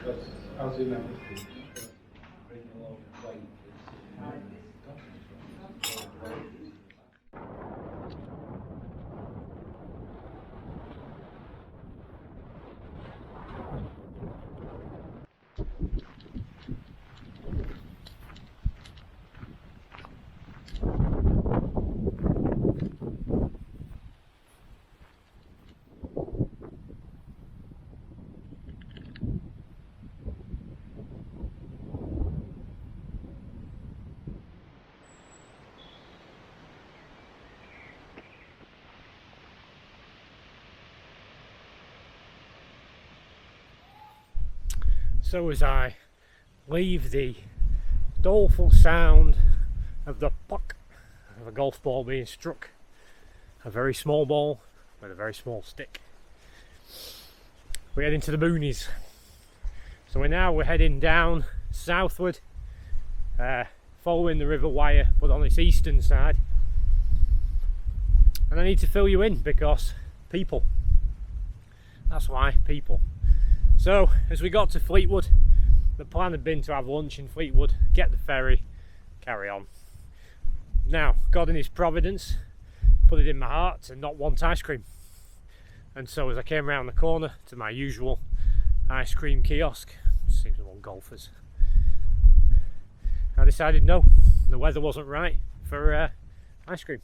Because as you know, bringing along the weight So as I leave the doleful sound of the puck of a golf ball being struck, a very small ball with a very small stick, we head into the boonies. So we're heading down southward, following the River Wyre, but on its eastern side. And I need to fill you in because people. That's why, people. So, as we got to Fleetwood, the plan had been to have lunch in Fleetwood, get the ferry, carry on. Now, God in his providence put it in my heart to not want ice cream. And so as I came around the corner to my usual ice cream kiosk, seems to want golfers, I decided no, the weather wasn't right for ice cream.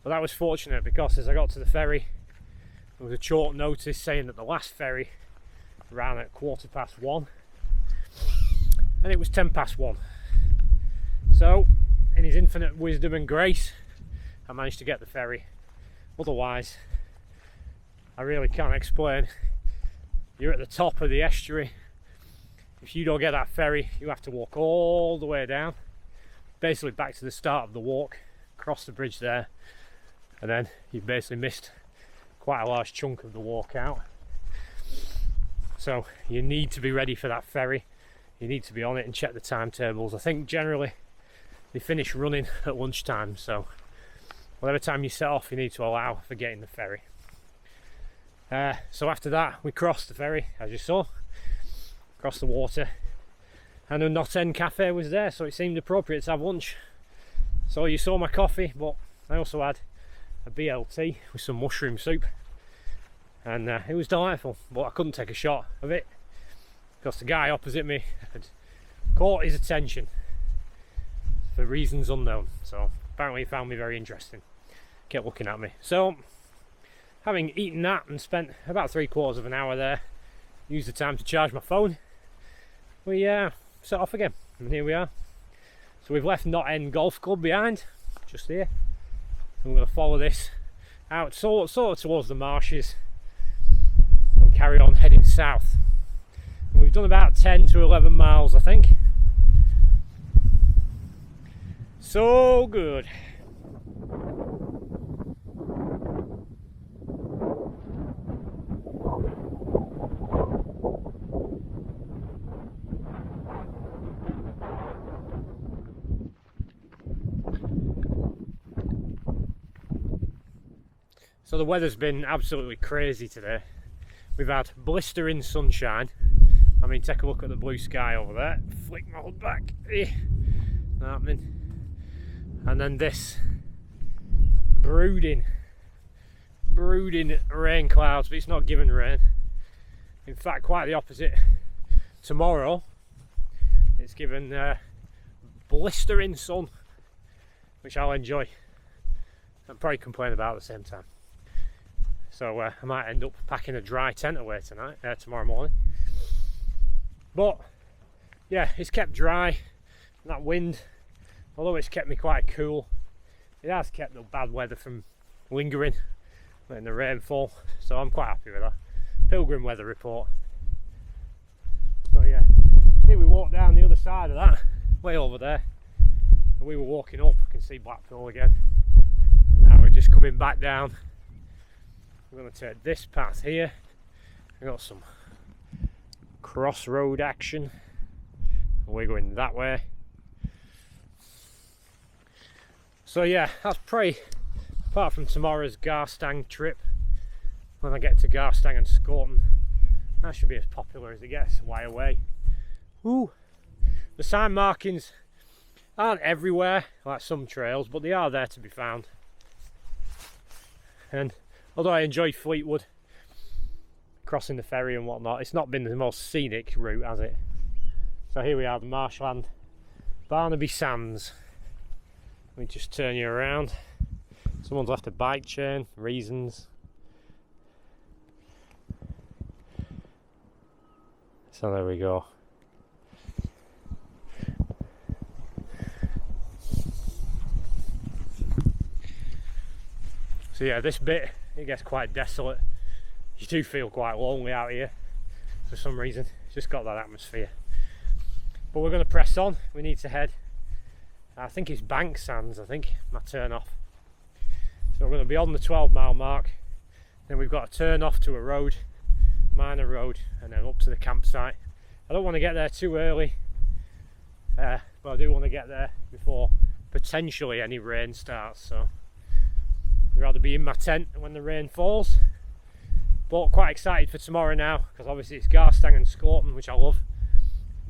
But that was fortunate because as I got to the ferry, there was a short notice saying that the last ferry ran at 1:15 and it was 1:10. So in his infinite wisdom and grace I managed to get the ferry. Otherwise I really can't explain. You're at the top of the estuary. If you don't get that ferry you have to walk all the way down, basically back to the start of the walk, cross the bridge there, and then you've basically missed quite a large chunk of the walk out. So you need to be ready for that ferry. You need to be on it and check the timetables. I think generally they finish running at lunchtime, so whatever time you set off you need to allow for getting the ferry. So after that we crossed the ferry, as you saw, across the water, and a Knot End cafe was there, so it seemed appropriate to have lunch. So you saw my coffee, but I also had a BLT with some mushroom soup, and it was delightful, but I couldn't take a shot of it because the guy opposite me had caught his attention for reasons unknown. So apparently he found me very interesting, kept looking at me. So having eaten that and spent about 3/4 of an hour there, used the time to charge my phone, we set off again, and here we are. So we've left Knot End Golf Club behind, just here, and we're going to follow this out sort of towards the marshes and carry on heading south. And we've done about 10 to 11 miles, I think. So good. So the weather's been absolutely crazy today. We've had blistering sunshine. I mean, take a look at the blue sky over there. Flick my hood back. Not happening. And then this brooding rain clouds, but it's not giving rain. In fact, quite the opposite. Tomorrow, it's given blistering sun, which I'll enjoy and probably complain about at the same time. So I might end up packing a dry tent away tomorrow morning. But yeah, it's kept dry, and that wind, although it's kept me quite cool, it has kept the bad weather from lingering, letting the rain fall. So I'm quite happy with that. Pilgrim weather report. So yeah, here we walk down the other side of that, way over there, and we were walking up. You can see Blackpool again. Now we're just coming back down. We're going to take this path here. We've got some crossroad action. We're going that way. So yeah, that's pretty, apart from tomorrow's Garstang trip, when I get to Garstang and Scorton, That should be as popular as it gets. Wyre Way. Ooh. The sign markings aren't everywhere like some trails, but they are there to be found. And although I enjoy Fleetwood, crossing the ferry and whatnot, it's not been the most scenic route, has it? So here we are, the marshland, Barnaby Sands. Let me just turn you around. Someone's left a bike chain, reasons. So there we go. So yeah, this bit, it gets quite desolate. You do feel quite lonely out here for some reason. It's just got that atmosphere. But we're going to press on. We need to head, I think it's Bank Sands, I think, my turn off. So we're going to be on the 12-mile mark. Then we've got to turn off to a road, minor road, and then up to the campsite. I don't want to get there too early, but I do want to get there before potentially any rain starts. So I'd rather be in my tent when the rain falls. But quite excited for tomorrow now, because obviously it's Garstang and Scorpion, which I love.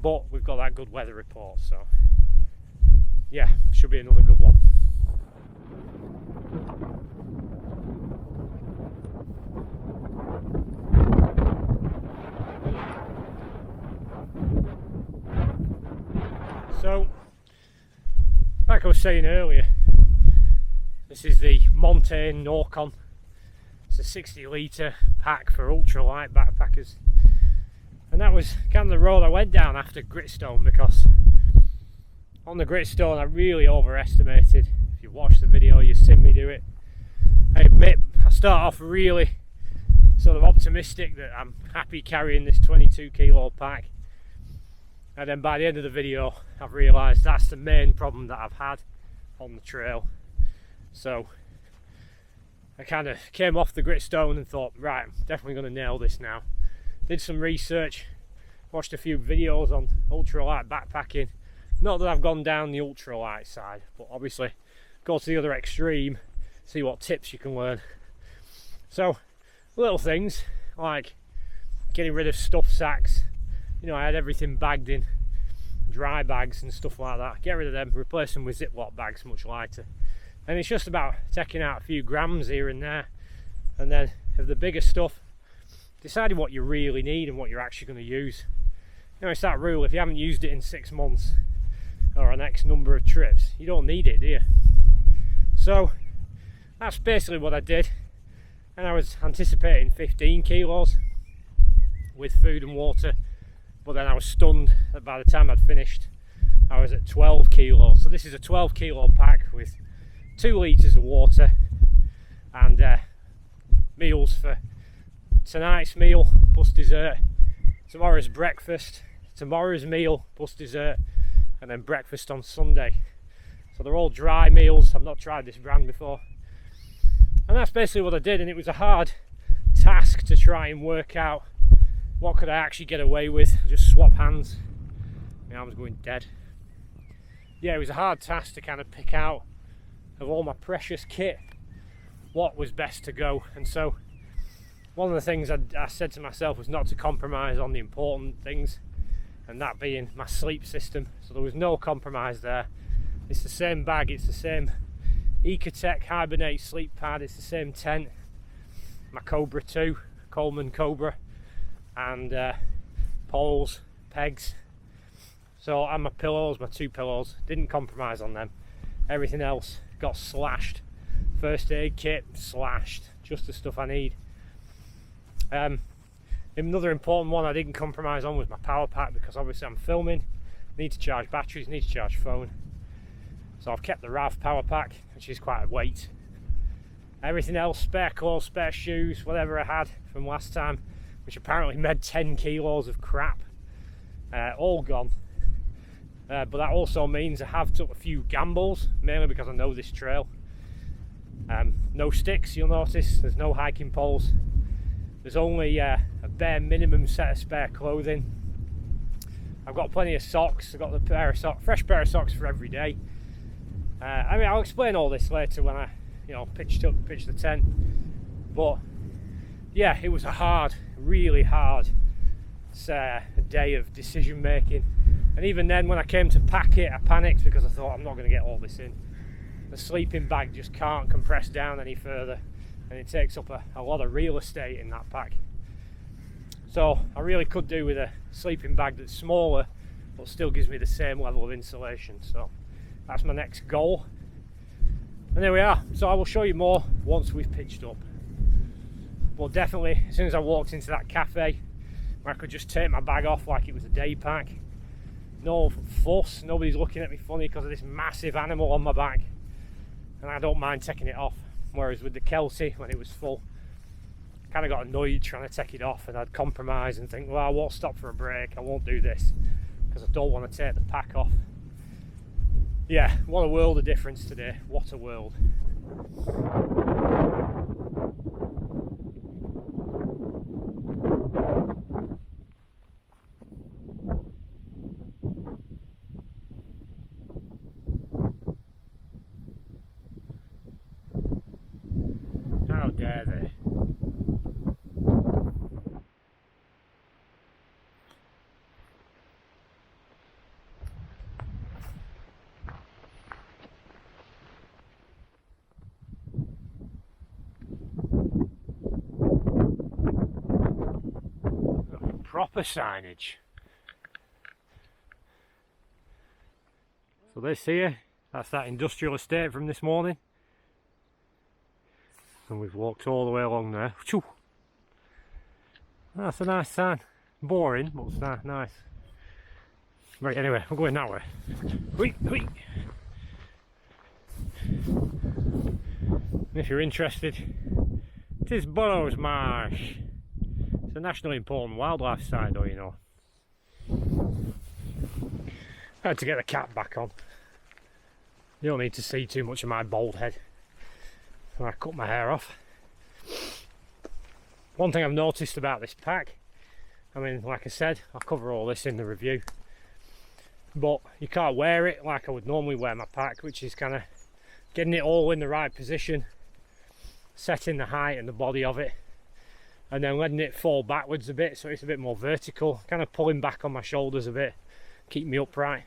But we've got that good weather report, so yeah, should be another good one. So, like I was saying earlier, this is the Montane Norcon. It's a 60 litre pack for ultralight backpackers. And that was kind of the road I went down after Gritstone, because on the Gritstone I really overestimated. If you watch the video, you've seen me do it. I admit, I start off really sort of optimistic that I'm happy carrying this 22 kilo pack. And then by the end of the video, I've realised that's the main problem that I've had on the trail. So I kind of came off the Gritstone and thought, right, I'm definitely going to nail this now. Did some research, watched a few videos on ultralight backpacking. Not that I've gone down the ultralight side, but obviously go to the other extreme, see what tips you can learn. So little things like getting rid of stuff sacks. You know, I had everything bagged in dry bags and stuff like that. Get rid of them, replace them with Ziploc bags, much lighter. And it's just about taking out a few grams here and there. And then of the bigger stuff, deciding what you really need and what you're actually going to use. You know, it's that rule, if you haven't used it in 6 months or an X number of trips, you don't need it, do you? So that's basically what I did. And I was anticipating 15 kilos with food and water, but then I was stunned that by the time I'd finished I was at 12 kilos. So this is a 12 kilo pack with 2 litres of water and meals for tonight's meal plus dessert, tomorrow's breakfast, tomorrow's meal plus dessert, and then breakfast on Sunday. So they're all dry meals. I've not tried this brand before. And that's basically what I did, and it was a hard task to try and work out what could I actually get away with. Just swap hands. My arm's going dead. Yeah, it was a hard task to kind of pick out of all my precious kit what was best to go. And so one of the things I said to myself was not to compromise on the important things, and that being my sleep system. So there was no compromise there. It's the same bag, it's the same Ecotech Hibernate sleep pad, it's the same tent, my Cobra 2, Coleman Cobra, and poles, pegs. So, and my pillows, my 2 pillows, didn't compromise on them. Everything else got slashed. First aid kit slashed, just the stuff I need. Another important one I didn't compromise on was my power pack, because obviously I'm filming, need to charge batteries, need to charge phone. So I've kept the RAV power pack, which is quite a weight. Everything else, spare clothes, spare shoes, whatever I had from last time, which apparently made 10 kilos of crap, all gone. But that also means I have took a few gambles, mainly because I know this trail. No sticks, you'll notice, there's no hiking poles. There's only a bare minimum set of spare clothing. I've got plenty of socks. I've got the fresh pair of socks for every day. I mean, I'll explain all this later when I, pitched the tent. But yeah, it was a hard, really hard It's a day of decision making, and even then when I came to pack it I panicked because I thought I'm not going to get all this in. The sleeping bag just can't compress down any further, and it takes up a lot of real estate in that pack. So I really could do with a sleeping bag that's smaller but still gives me the same level of insulation. So that's my next goal, and there we are. So I will show you more once we've pitched up. But definitely as soon as I walked into that cafe where I could just take my bag off like it was a day pack, no fuss, nobody's looking at me funny because of this massive animal on my back, and I don't mind taking it off. Whereas with the Kelty, when it was full, I kind of got annoyed trying to take it off, and I'd compromise and think, well, I won't stop for a break, I won't do this because I don't want to take the pack off. Yeah, what a world of difference today, what a world. How dare they? Proper signage. So this here, that's that industrial estate from this morning. And we've walked all the way along there. Choo. That's a nice sign. Boring, but it's nice. Right, anyway, I'm going that way. Whee, whee. If you're interested, it is Burrows Marsh. It's a nationally important wildlife site, though, you know. I had to get the cap back on. You don't need to see too much of my bald head when I cut my hair off. One thing I've noticed about this pack, I mean, like I said, I'll cover all this in the review, but you can't wear it like I would normally wear my pack, which is kind of getting it all in the right position, setting the height and the body of it, and then letting it fall backwards a bit so it's a bit more vertical, kind of pulling back on my shoulders a bit, keep me upright.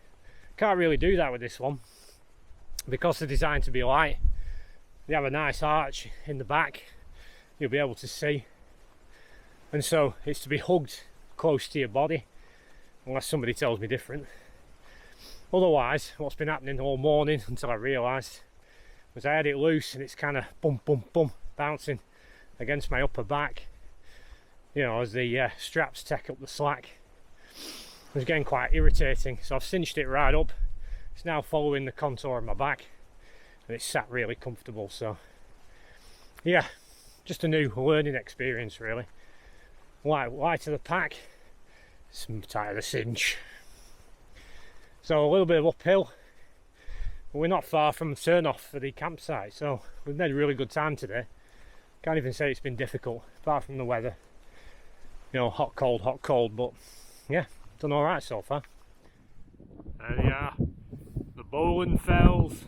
Can't really do that with this one because they're designed to be light. They have a nice arch in the back, you'll be able to see, and so it's to be hugged close to your body unless somebody tells me different. Otherwise, what's been happening all morning until I realised was I had it loose and it's kind of bump bump bump bouncing against my upper back, you know, as the straps take up the slack. It was getting quite irritating, so I've cinched it right up. It's now following the contour of my back and it's sat really comfortable. So yeah, just a new learning experience really. Light to the pack, some tighter the cinch. So a little bit of uphill, but we're not far from the turn off for the campsite, so we've made a really good time today. Can't even say it's been difficult apart from the weather, you know, hot cold, but yeah, done all right so far. There they are, the Bowland Fells.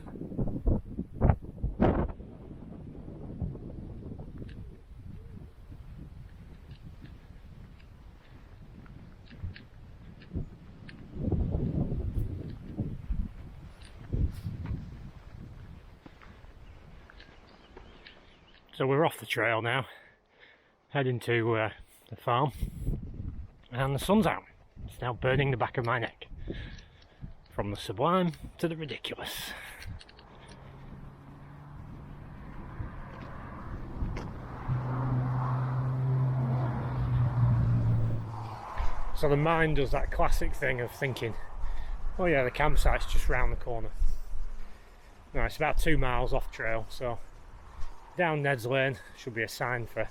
So we're off the trail now, heading to the farm, and the sun's out. It's now burning the back of my neck. From the sublime to the ridiculous. So the mind does that classic thing of thinking, oh yeah, the campsite's just round the corner. No, it's about 2 miles off trail, so down Ned's Lane should be a sign for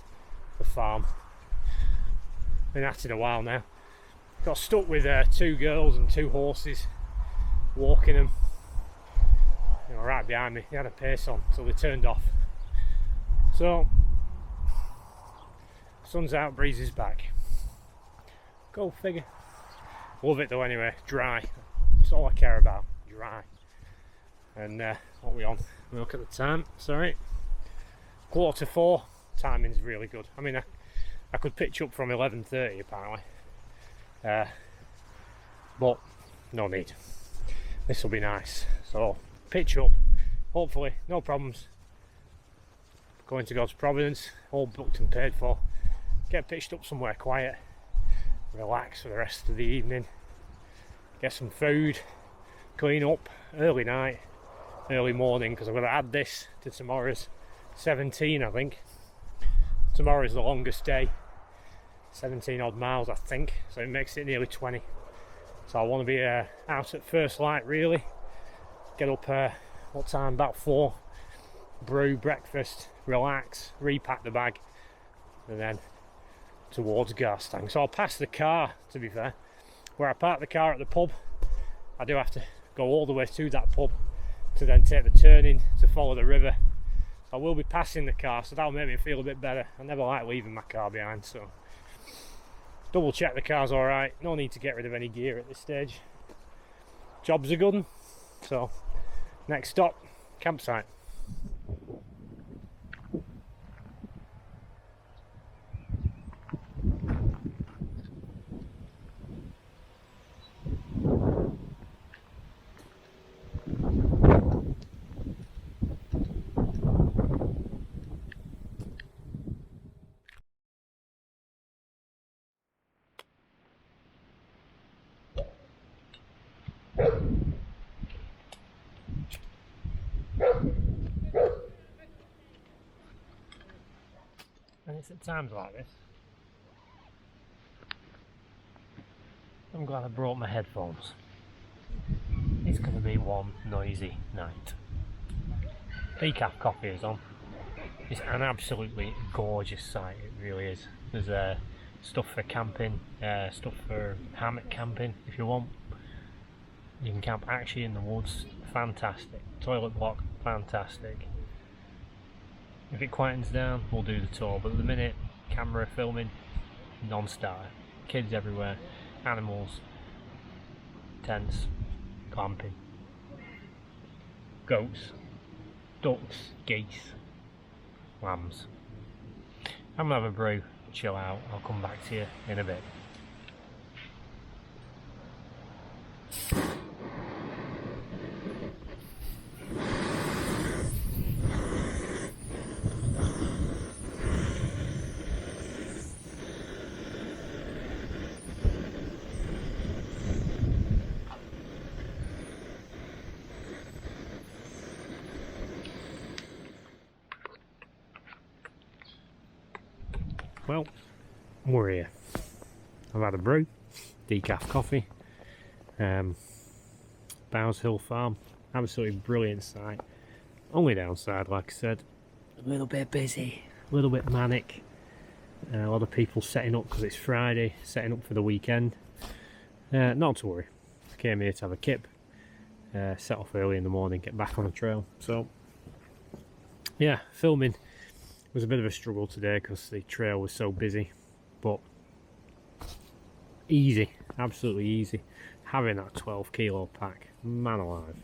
the farm. Been at it a while now. Got stuck with 2 girls and 2 horses, walking them, you know, right behind me. They had a pace on until they turned off. So, sun's out, breeze is back. Go figure. Love it though anyway, dry. That's all I care about, dry. And what are we on? Look at the time, sorry. 3:45, timing's really good. I mean, I could pitch up from 11:30 apparently. but no need. This will be nice. So pitch up, hopefully no problems. Going to God's providence, all booked and paid for. Get pitched up somewhere quiet, relax for the rest of the evening, get some food, clean up, early night, early morning, because I'm going to add this to tomorrow's 17, I think. Tomorrow's the longest day, 17 odd miles I think, so it makes it nearly 20. So I want to be out at first light really, get up what time, about 4, brew breakfast, relax, repack the bag, and then towards Garstang. So I'll pass the car, to be fair, where I park the car at the pub. I do have to go all the way to that pub to then take the turning to follow the river. I will be passing the car, so that'll make me feel a bit better. I never like leaving my car behind, so double check the car's alright. No need to get rid of any gear at this stage. Job's a good one. So next stop, campsite. And it's at times like this I'm glad I brought my headphones. It's going to be one noisy night. Decaf coffee is on. It's an absolutely gorgeous site, it really is. There's stuff for camping, stuff for hammock camping if you want. You can camp actually in the woods, fantastic. Toilet block, fantastic. If it quietens down, we'll do the tour, but at the minute, camera filming, non-starter. Kids everywhere, animals, tents, glamping, goats, ducks, geese, lambs. I'm gonna have a brew, chill out, I'll come back to you in a bit. Well, we're here. I've had a brew, decaf coffee, Bowes Hill Farm, absolutely brilliant site. Only downside, like I said, a little bit busy, a little bit manic. A lot of people setting up because it's Friday, setting up for the weekend. Not to worry, I came here to have a kip, set off early in the morning, get back on the trail. So, yeah, filming was a bit of a struggle today because the trail was so busy, but easy, absolutely easy. Having that 12 kilo pack, man alive,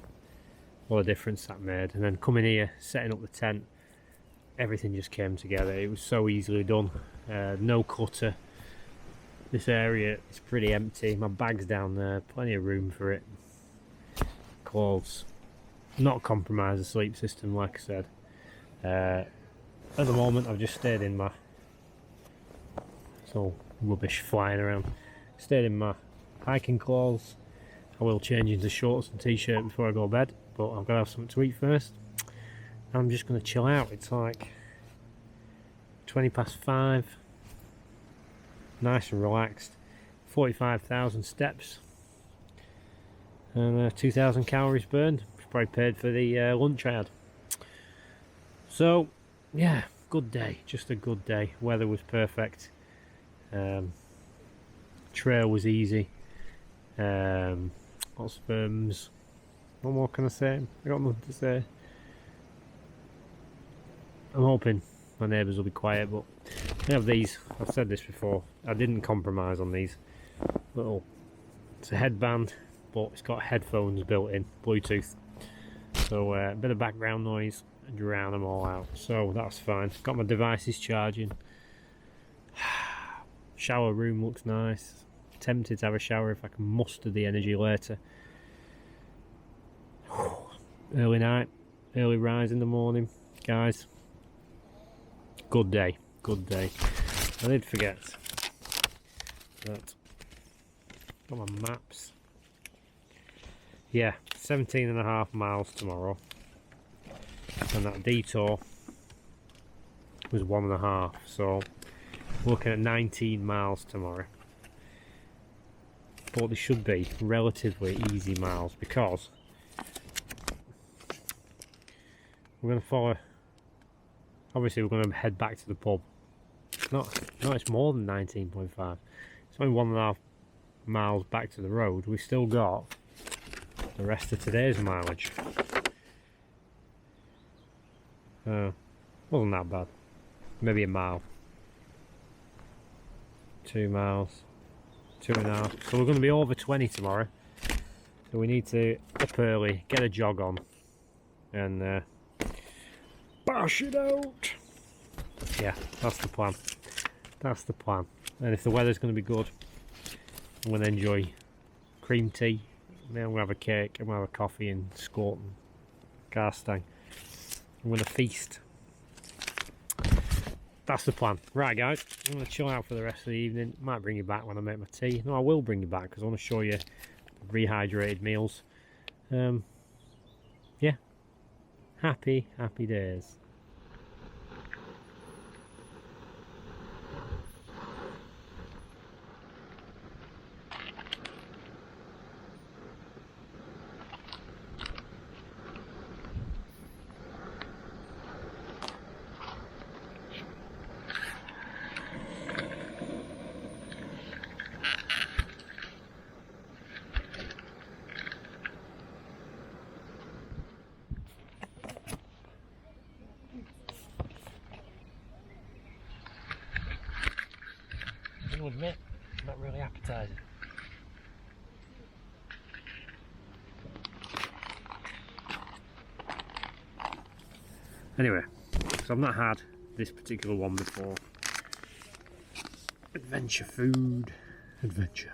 what a difference that made. And then coming here, setting up the tent, everything just came together. It was so easily done, no clutter. This area is pretty empty, my bag's down there, plenty of room for it. Clothes, not compromise the sleep system like I said. At the moment I've just stayed in my, it's all rubbish flying around, stayed in my hiking clothes. I will change into shorts and t-shirt before I go to bed, but I've got to have something to eat first. I'm just going to chill out. It's like 5:20, nice and relaxed, 45,000 steps and 2,000 calories burned. Probably paid for the lunch I had. So yeah, good day, just a good day. Weather was perfect, trail was easy, lots of berms. What more can I say? I got nothing to say. I'm hoping my neighbours will be quiet, but I have these, I've said this before, I didn't compromise on these little, it's a headband but it's got headphones built in, Bluetooth, so a bit of background noise, drown them all out, so that's fine. Got my devices charging. Shower room looks nice, tempted to have a shower if I can muster the energy later. Early night, early rise in the morning, guys. Good day, good day. I did forget that. Got my maps. Yeah, 17.5 miles tomorrow, and that detour was 1.5, so we're looking at 19 miles tomorrow. But they should be relatively easy miles because we're going to follow. Obviously, we're going to head back to the pub. No, it's more than 19.5. It's only 1.5 miles back to the road. We've still got the rest of today's mileage. Wasn't that bad. Maybe a mile. 2 miles. 2.5. So we're going to be over 20 tomorrow. So we need to up early, get a jog on, and bash it out. Yeah, that's the plan. That's the plan. And if the weather's going to be good, I'm going to enjoy cream tea. Then I'm going to have a cake, I'm going to have a coffee and Scotland Garstang. I'm going to feast. That's the plan. Right guys, I'm going to chill out for the rest of the evening. Might bring you back when I make my tea. No, I will bring you back because I want to show you rehydrated meals. Yeah. Happy days. I will admit, not really appetising. Anyway, so I've not had this particular one before. Adventure food. Adventure.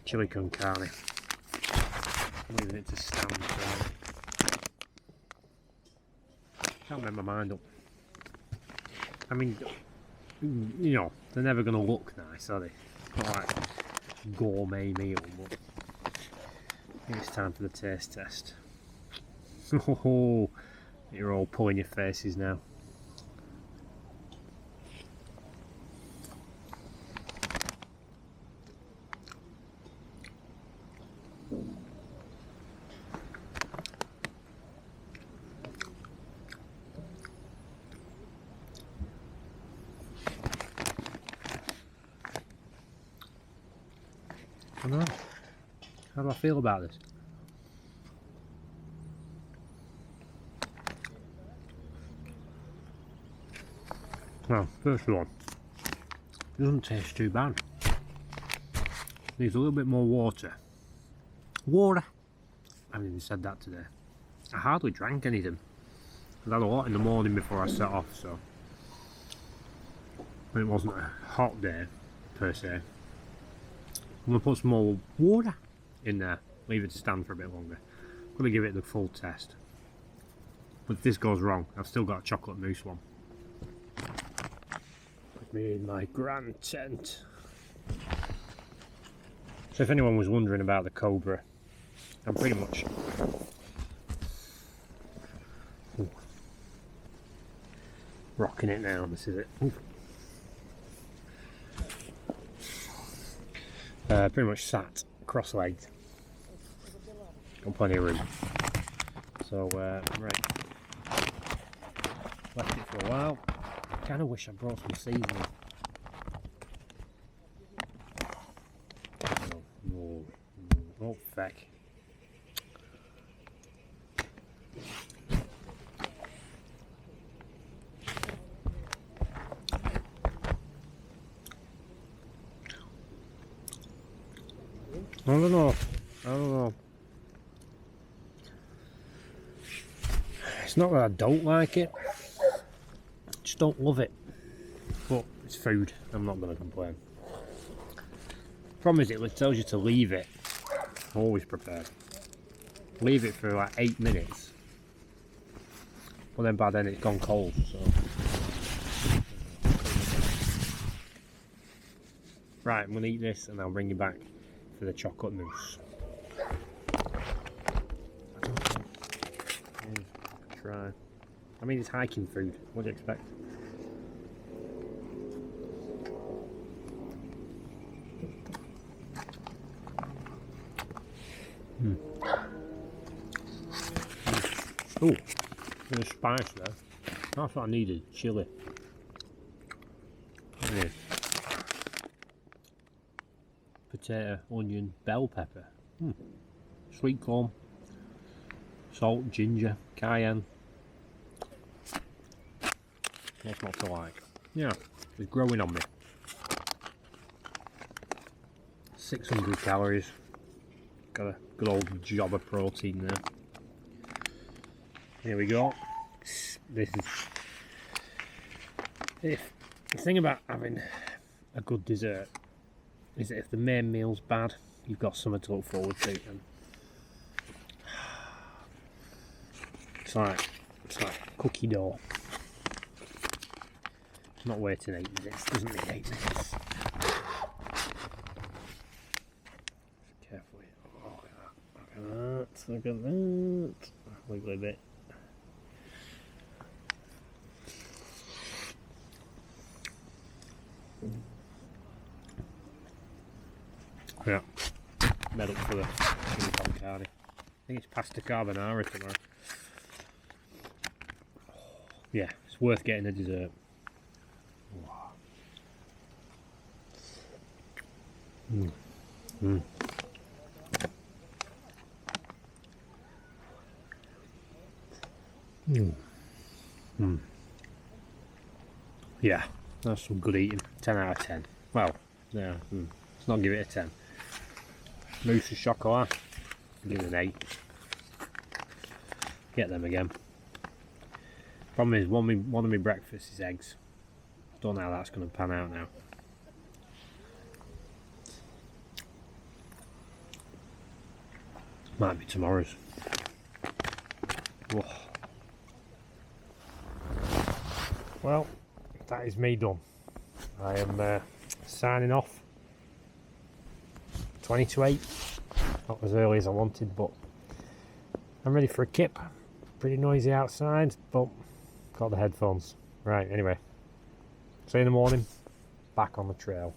Chili con carne. I'm leaving it to stand for. Can't make my mind up. I mean, you know, they're never going to look nice, are they? Not like gourmet meal, but I think it's time for the taste test. Oh, you're all pulling your faces now. I don't know. How do I feel about this? Well, first of all, it doesn't taste too bad. Needs a little bit more water. Water! I haven't even said that today. I hardly drank anything. I had a lot in the morning before I set off, so it wasn't a hot day per se. I'm going to put some more water in there, leave it to stand for a bit longer. I'm going to give it the full test. But if this goes wrong, I've still got a chocolate mousse one. Put me in my grand tent. So if anyone was wondering about the Cobra, I'm pretty much rocking it now. This is it. Pretty much sat cross-legged. Got plenty of room. So right, left it for a while. Kind of wish I brought some seasoning. Oh, feck. I don't know. It's not that I don't like it, I just don't love it. But it's food, I'm not going to complain. Problem is, it tells you to leave it. Always prepared. Leave it for like 8 minutes. Well then by then it's gone cold, so. Right, I'm going to eat this and I'll bring you back for the chocolate mousse. Try. I mean, it's hiking food. What do you expect? Oh, bit of spice there. That's what I needed. Chili. Yeah. Potato, onion, bell pepper. Sweet corn. Salt, ginger, cayenne. What's not to like? Yeah, it's growing on me. 600 calories. Got a good old job of protein there. Here we go. This is the thing about having a good dessert is that if the main meal's bad, you've got something to look forward to. And it's like cookie dough. It's not waiting 8 minutes. Doesn't need 8 minutes. Carefully. Oh, look at that. Look at that. Wiggly bit. Yeah, made up for the con carne. I think it's pasta carbonara tomorrow. Yeah, it's worth getting a dessert. Yeah, that's some good eating. 10 out of 10. Well, yeah, let's not give it a 10. Mousse of chocolat, give it an 8. Get them again. Problem is, one of my breakfasts is eggs. Don't know how that's going to pan out now. Might be tomorrow's. Whoa. Well, that is me done. I am signing off. 20 to 8. Not as early as I wanted, but I'm ready for a kip. Pretty noisy outside, but got the headphones. Right, anyway. See you in the morning. Back on the trail.